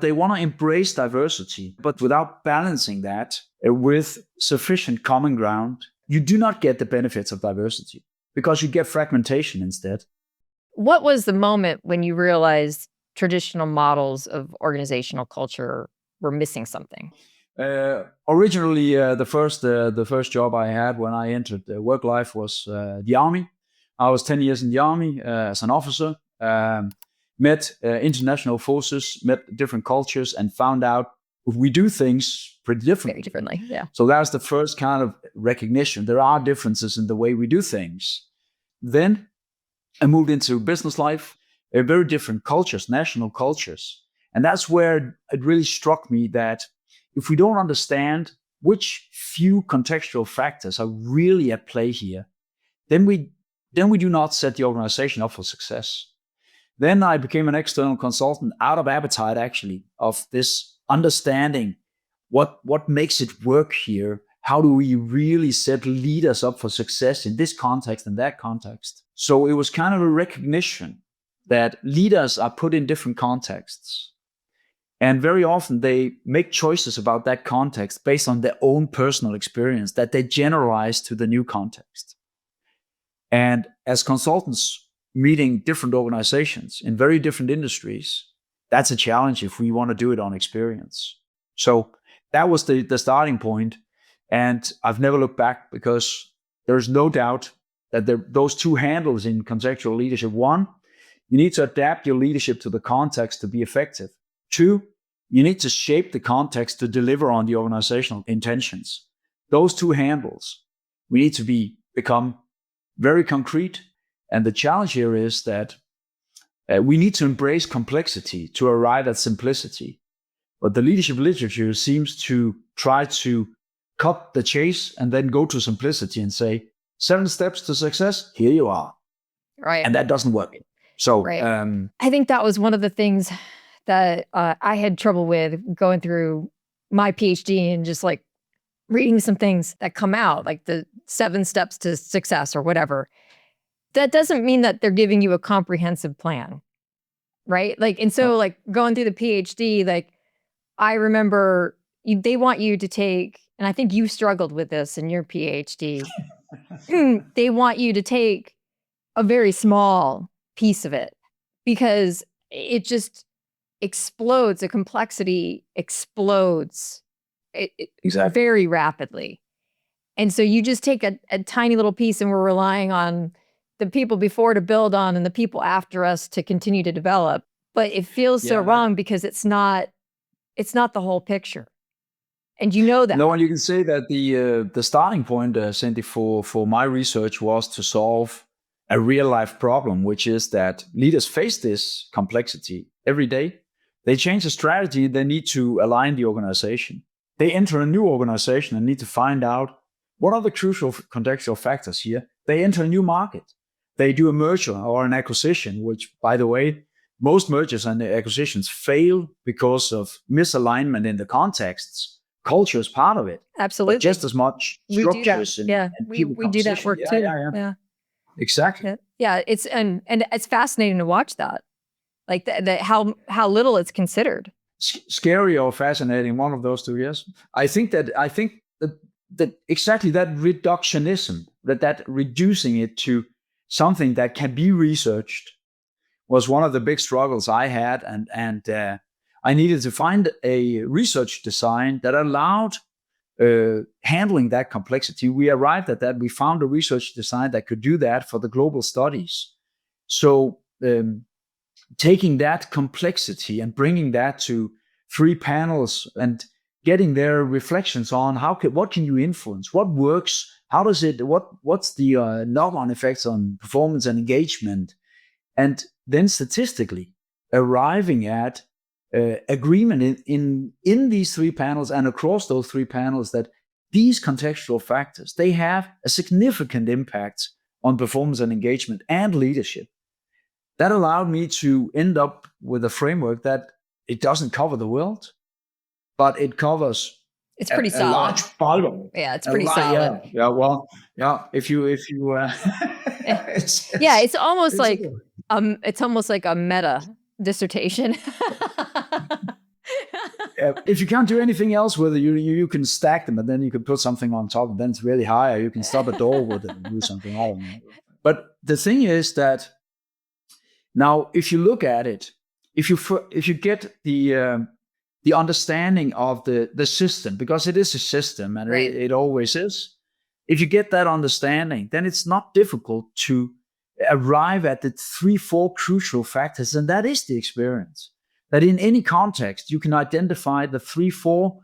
They want to embrace diversity, but without balancing that with sufficient common ground, you do not get the benefits of diversity because you get fragmentation instead. What was the moment when you realized traditional models of organizational culture were missing something? Originally, the first job I had when I entered work life was the army. I was 10 years in the army as an officer, met international forces, met different cultures, and found out we do things pretty differently. Very differently, yeah. So that's the first kind of recognition. There are differences in the way we do things. Then I moved into business life, very different cultures, national cultures. And that's where it really struck me that if we don't understand which few contextual factors are really at play here, then we do not set the organization up for success. Then I became an external consultant out of appetite, actually, of this understanding what makes it work here. How do we really set leaders up for success in this context and that context? So it was kind of a recognition that leaders are put in different contexts. And very often they make choices about that context based on their own personal experience that they generalize to the new context. And as consultants meeting different organizations in very different industries, that's a challenge if we want to do it on experience. So that was the starting point. And I've never looked back because there's no doubt that those two handles in contextual leadership. One, you need to adapt your leadership to the context to be effective. Two, you need to shape the context to deliver on the organizational intentions. Those two handles, we need to become very concrete. And the challenge here is that we need to embrace complexity to arrive at simplicity. But the leadership literature seems to try to cut the chase and then go to simplicity and say, 7 steps to success, here you are. Right. And that doesn't work. So right. I think that was one of the things that I had trouble with going through my PhD and just like reading some things that come out, like the 7 steps to success or whatever. That doesn't mean that they're giving you a comprehensive plan, right? Like, and so like going through the PhD, like I remember they want you to take, and I think you struggled with this in your PhD, they want you to take a very small piece of it because it just explodes, the complexity explodes exactly. very rapidly. And so you just take a tiny little piece and we're relying on the people before to build on and the people after us to continue to develop. But it feels so wrong because it's not the whole picture. And you know that. No, and you can say that the starting point, Cindy, for my research was to solve a real life problem, which is that leaders face this complexity every day. They change the strategy, they need to align the organization. They enter a new organization and need to find out what are the crucial contextual factors here. They enter a new market. They do a merger or an acquisition, which, by the way, most mergers and acquisitions fail because of misalignment in the contexts. Culture is part of it. Absolutely. But just as much structures and we do that work too. Yeah. Exactly. Yeah, it's and it's fascinating to watch that. Like how little it's considered. Scary or fascinating, one of those two, yes. I think that exactly that reductionism, that reducing it to something that can be researched was one of the big struggles I had, and I needed to find a research design that allowed handling that complexity. We arrived at that. We found a research design that could do that for the global studies. So taking that complexity and bringing that to 3 panels and getting their reflections on what can you influence, what works, how does it, what's the knock-on effects on performance and engagement, and then statistically arriving at agreement in these 3 panels and across those 3 panels that these contextual factors, they have a significant impact on performance and engagement and leadership. That allowed me to end up with a framework that it doesn't cover the world, but it covers it's pretty solid. A large volume. Yeah, it's pretty solid. Yeah. Well, yeah. If you it's almost like a meta dissertation. if you can't do anything else with it, you can stack them, and then you can put something on top, and then it's really high. Or you can stop a door with it and do something. I don't know. But the thing is that now, if you look at it, if you get the understanding of the system, because it is a system, and Right. it always is. If you get that understanding, then it's not difficult to arrive at the 3-4 crucial factors, and that is the experience. That in any context, you can identify the 3-4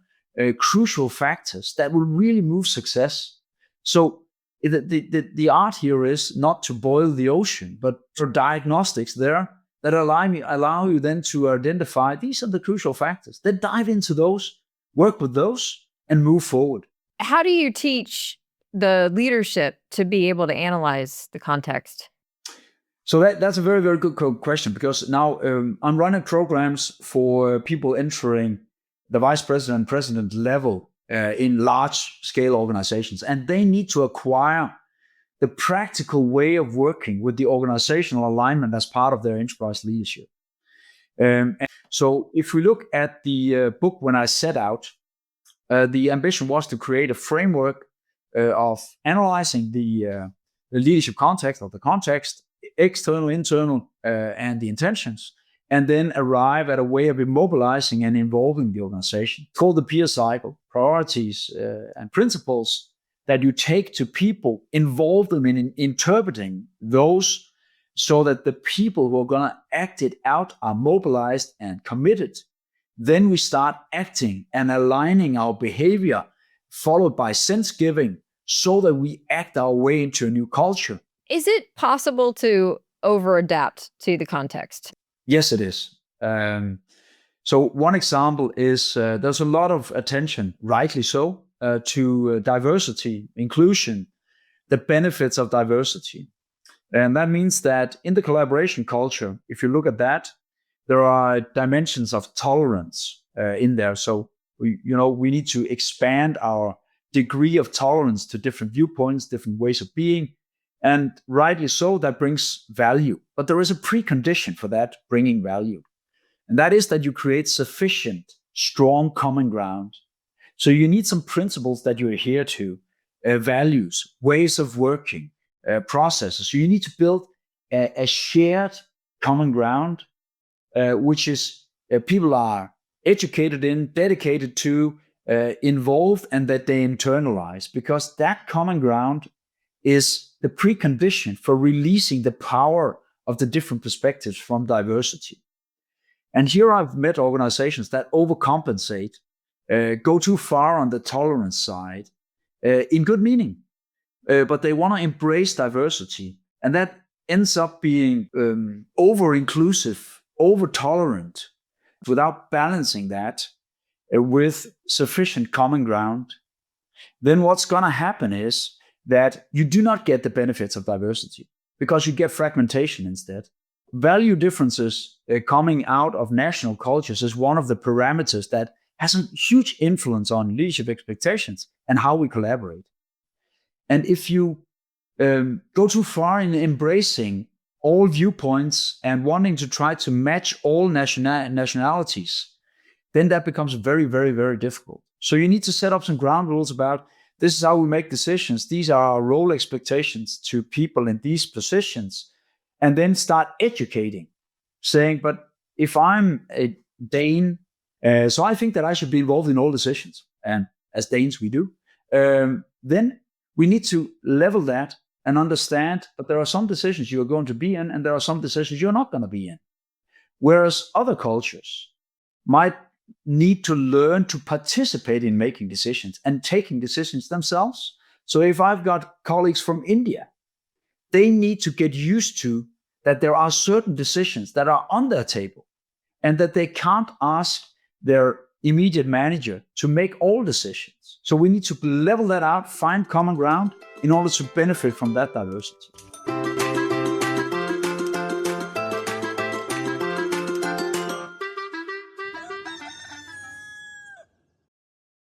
crucial factors that will really move success. So the art here is not to boil the ocean, but for diagnostics there that allow you then to identify these are the crucial factors. Then dive into those, work with those, and move forward. How do you teach the leadership to be able to analyze the context? So that's a very, very good question, because now I'm running programs for people entering the vice president, president level in large scale organizations, and they need to acquire the practical way of working with the organizational alignment as part of their enterprise leadership. And so if we look at the book when I set out, the ambition was to create a framework of analyzing the leadership context, or the context, external, internal, and the intentions, and then arrive at a way of immobilizing and involving the organization. It's called the peer cycle, priorities and principles that you take to people, involve them in interpreting those, so that the people who are going to act it out are mobilized and committed. Then we start acting and aligning our behavior, followed by sense giving, so that we act our way into a new culture. Is it possible to over-adapt to the context? Yes, it is. So one example is there's a lot of attention, rightly so, to diversity, inclusion, the benefits of diversity. And that means that in the collaboration culture, if you look at that, there are dimensions of tolerance in there. So we need to expand our degree of tolerance to different viewpoints, different ways of being. And rightly so, that brings value. But there is a precondition for that bringing value. And that is that you create sufficient, strong common ground. So you need some principles that you adhere to, values, ways of working, processes. So you need to build a shared common ground, which is people are educated in, dedicated to, involved, and that they internalize. Because that common ground is the precondition for releasing the power of the different perspectives from diversity. And here I've met organizations that overcompensate, go too far on the tolerance side, in good meaning, but they want to embrace diversity. And that ends up being over-inclusive, over-tolerant, without balancing that with sufficient common ground. Then what's going to happen is that you do not get the benefits of diversity, because you get fragmentation instead. Value differences coming out of national cultures is one of the parameters that has a huge influence on leadership expectations and how we collaborate. And if you go too far in embracing all viewpoints and wanting to try to match all nationalities, then that becomes very, very, very difficult. So you need to set up some ground rules about this is how we make decisions. These are our role expectations to people in these positions. And then start educating, saying, but if I'm a Dane, so I think that I should be involved in all decisions. And as Danes, we do. Then we need to level that and understand that there are some decisions you are going to be in, and there are some decisions you're not going to be in. Whereas other cultures might need to learn to participate in making decisions and taking decisions themselves. So if I've got colleagues from India, they need to get used to that there are certain decisions that are on their table, and that they can't ask their immediate manager to make all decisions. So we need to level that out, find common ground in order to benefit from that diversity.